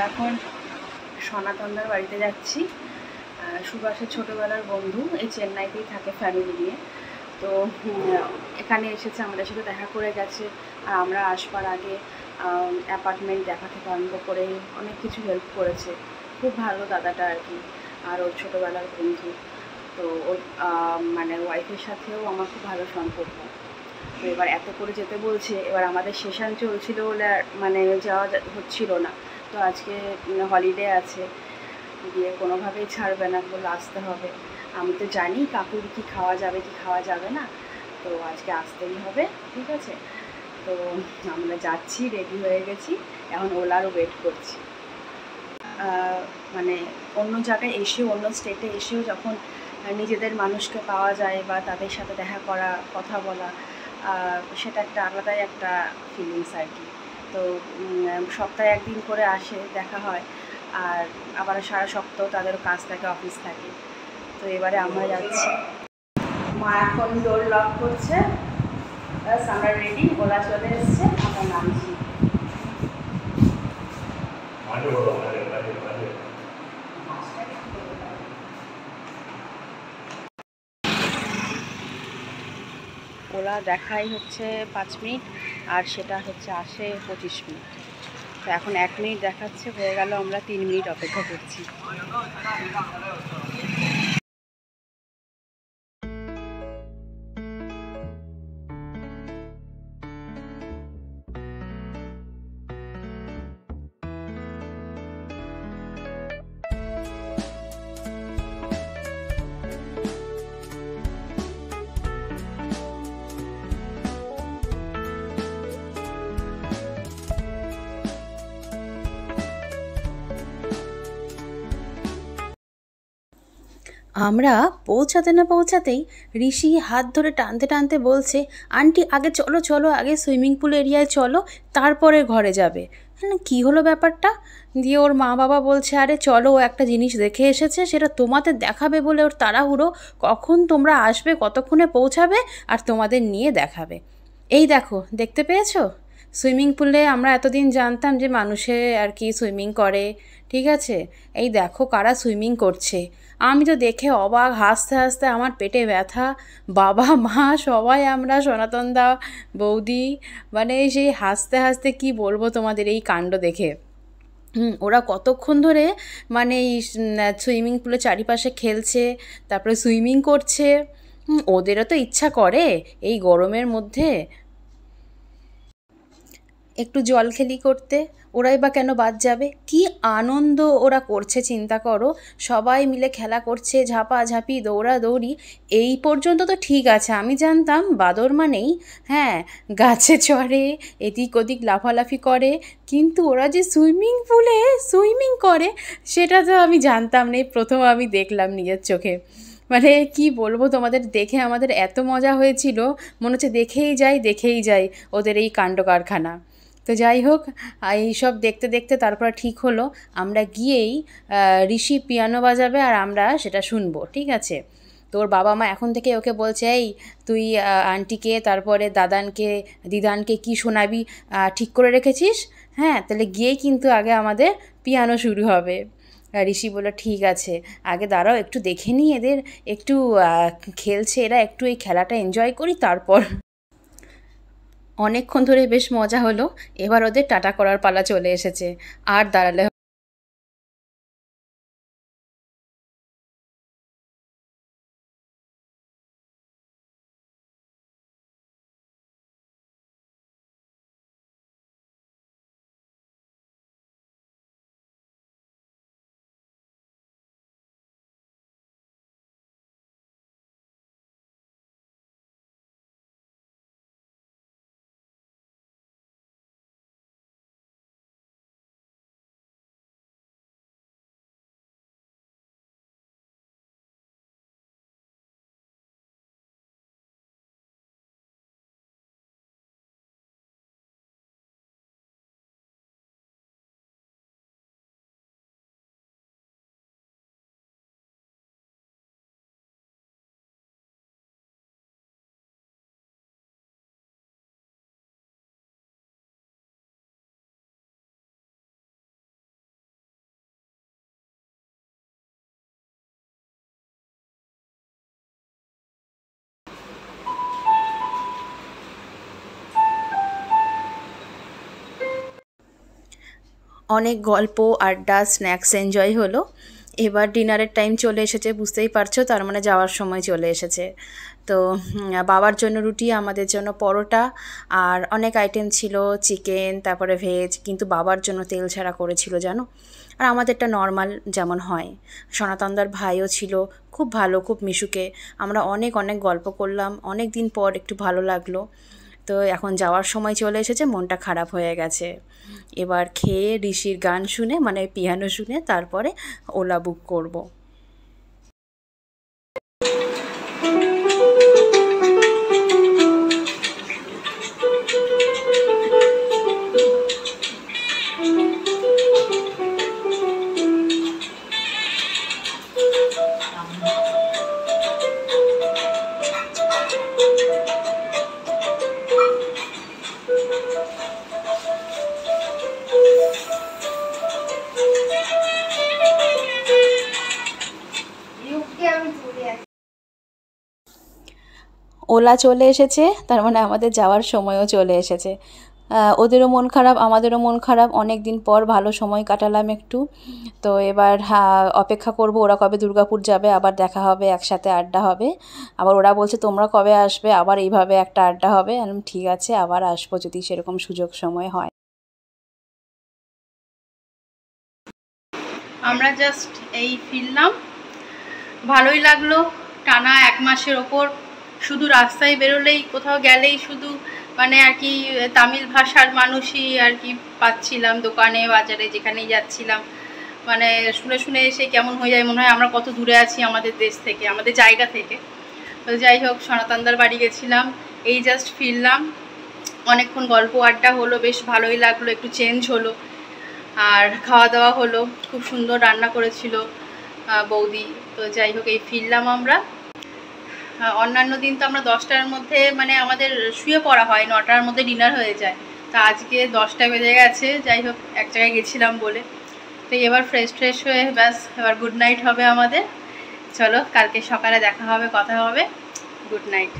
এখন সনাতনদার বাড়িতে যাচ্ছি। সুভাষের ছোটোবেলার বন্ধু, এই চেন্নাইতেই থাকে ফ্যামিলি নিয়ে। তো এখানে এসেছে, আমাদের সাথে দেখা করে গেছে। আর আমরা আসবার আগে অ্যাপার্টমেন্ট দেখা থেকে আরম্ভ করে অনেক কিছু হেল্প করেছে। খুব ভালো দাদাটা আর কি। আর ওর ছোটোবেলার বন্ধু। তো ওর মানে ওয়াইফের সাথেও আমার খুব ভালো সম্পর্ক। তো এবার এত করে যেতে বলছে, এবার আমাদের সেশন চলছিল বলে মানে যাওয়া হচ্ছিল না। তো আজকে হলিডে আছে, দিয়ে কোনোভাবেই ছাড়বে না, বলে আসতে হবে। আমি তো জানি কাকুর কি খাওয়া যাবে কি খাওয়া যাবে না, তো আজকে আসতেই হবে। ঠিক আছে, তো আমরা যাচ্ছি, রেডি হয়ে গেছি, এখন ওলারও ওয়েট করছি। মানে অন্য জায়গায় এসেও, অন্য স্টেটে এসেও যখন নিজেদের মানুষকে পাওয়া যায় বা তাদের সাথে দেখা করা, কথা বলা, সেটা একটা আলাদাই একটা ফিলিংস আর কি। তো সপ্তাহে একদিন করে আসে, দেখা হয়, আর আবার সারা সপ্তাহ তাদের কাজ থাকে, অফিস থাকে। তো এবারে আমরা যাচ্ছি। মা এখন ডোর লক করছে, ব্যাস আমরা রেডি, ওলা চলে এসছে, আমরা নামছি। ওলা দেখাই হচ্ছে 5 মিনিট, আর সেটা হচ্ছে আসে 25 মিনিট। তো এখন 1 মিনিট দেখাচ্ছে, হয়ে গেল, আমরা 3 মিনিট অপেক্ষা করছি। আমরা পৌঁছাতে না পৌঁছাতেই ঋষি হাত ধরে টানতে টানতে বলছে, আন্টি আগে চলো চলো, আগে সুইমিং পুল এরিয়ায় চলো, তারপরে ঘরে যাবে। হ্যাঁ, কী হলো ব্যাপারটা? দিয়ে ওর মা বাবা বলছে, আরে চলো, ও একটা জিনিস দেখে এসেছে, সেটা তোমাদের দেখাবে বলে ওর তাড়াহুড়ো, কখন তোমরা আসবে, কতক্ষণে পৌঁছাবে, আর তোমাদের নিয়ে দেখাবে। এই দেখো, দেখতে পেয়েছো? সুইমিং পুলে আমরা এতদিন জানতাম যে মানুষে আর কি সুইমিং করে, ঠিক আছে, এই দেখো কারা সুইমিং করছে। আমি তো দেখে অবাক, হাসতে হাসতে আমার পেটে ব্যথা, বাবা মা সবাই আমরা, সনাতনদা, বৌদি, মানে সেই হাসতে হাসতে কি বলবো তোমাদের এই কাণ্ড দেখে। ওরা কতক্ষণ ধরে মানে এই সুইমিং পুলের চারিপাশে খেলছে, তারপরে সুইমিং করছে। ওদেরও তো ইচ্ছা করে এই গরমের মধ্যে একটু জলখেলি করতে, ওরাই বা কেন বাদ যাবে? কি আনন্দ ওরা করছে চিন্তা করো, সবাই মিলে খেলা করছে, ঝাপাঝাপি, দৌড়াদৌড়ি। এই পর্যন্ত তো ঠিক আছে, আমি জানতাম বাদর মানেই হ্যাঁ গাছে চড়ে, এদিক ওদিক লাফালাফি করে, কিন্তু ওরা যে সুইমিং পুলে সুইমিং করে সেটা তো আমি জানতাম না, এই প্রথম আমি দেখলাম নিজের চোখে। মানে কি বলবো তোমাদের, দেখে আমাদের এত মজা হয়েছিল, মনে হচ্ছে দেখেই যাই দেখেই যাই ওদের এই কাণ্ড কারখানা। তো যাই হোক, এইসব দেখতে দেখতে তারপর ঠিক হলো আমরা গিয়েই ঋষি পিয়ানো বাজাবে আর আমরা সেটা শুনবো, ঠিক আছে। তোর বাবা মা এখন থেকে ওকে বলছে, এই তুই আন্টিকে, তারপরে দাদানকে, দিদানকে কি শোনাবি ঠিক করে রেখেছিস? হ্যাঁ, তাহলে গিয়েই কিন্তু আগে আমাদের পিয়ানো শুরু হবে। ঋষি বলল, ঠিক আছে, আগে দাঁড়াও একটু দেখে নিই এদের, একটু খেলছে এরা, একটু এই খেলাটা এনজয় করি তারপর। অনেকক্ষণ ধরে বেশ মজা হলো, এবার ওদের টাটা করার পালা চলে এসেছে, আর দাঁড়ালে অনেক গল্প, আড্ডা, স্ন্যাক্স এনজয় হলো। এবার ডিনারের টাইম চলে এসেছে, বুঝতেই পারছো, তার মানে যাওয়ার সময় চলে এসেছে। তো বাবার জন্য রুটি, আমাদের জন্য পরোটা, আর অনেক আইটেম ছিল, চিকেন, তারপরে ভেজ, কিন্তু বাবার জন্য তেল ছাড়া করেছিল জানো। আর আমাদেরটা নর্মাল যেমন হয়। সনাতনদার ভাইও ছিল, খুব ভালো, খুব মিশুকে। আমরা অনেক অনেক গল্প করলাম, অনেক দিন পর একটু ভালো লাগলো। তো এখন যাওয়ার সময় চলে এসেছে, মনটা খারাপ হয়ে গেছে। এবার খেয়ে ঋষির গান শুনে, মানে পিয়ানো শুনে, তারপরে ওলা বুক করব। ওলা চলে এসেছে, তার মানে আমাদের যাওয়ার সময়ও চলে এসেছে। ওদেরও মন খারাপ, আমাদেরও মন খারাপ, অনেক দিন পর ভালো সময় কাটালাম একটু। তো এবার অপেক্ষা করব ওরা কবে দুর্গাপুর যাবে, আবার দেখা হবে, একসাথে আড্ডা হবে। আবার ওরা বলছে তোমরা কবে আসবে, আবার এইভাবে একটা আড্ডা হবে। আমি বললাম, ঠিক আছে, আবার আসবো যদি সেরকম সুযোগ সময় হয়। আমরা জাস্ট এই ফিরলাম, ভালোই লাগলো। টানা 1 মাসের ওপর শুধু রাস্তায় বেরোলেই, কোথাও গেলেই শুধু মানে আর কি তামিল ভাষার মানুষই আর কি পাচ্ছিলাম, দোকানে বাজারে যেখানেই যাচ্ছিলাম। মানে শুনে শুনে এসে কেমন হয়ে যায়, মনে হয় আমরা কত দূরে আছি আমাদের দেশ থেকে, আমাদের জায়গা থেকে। তো যাই হোক, সনাতনদার বাড়ি গেছিলাম, এই জাস্ট ফিরলাম। অনেকক্ষণ গল্প আড্ডা হলো, বেশ ভালোই লাগলো, একটু চেঞ্জ হলো। আর খাওয়া দাওয়া হলো, খুব সুন্দর রান্না করেছিল বৌদি। তো যাই হোক, এই ফিরলাম আমরা। অন্যান্য দিন তো আমরা 10টার মধ্যে মানে আমাদের শুয়ে পড়া হয়, 9টার মধ্যে ডিনার হয়ে যায়। তা আজকে 10টা বেজে গেছে, যাই হোক এক জায়গায় গেছিলাম বলে। তো এবার ফ্রেশ হয়ে ব্যাস এবার গুড নাইট হবে আমাদের। চলো, কালকে সকালে দেখা হবে, কথা হবে। Good night.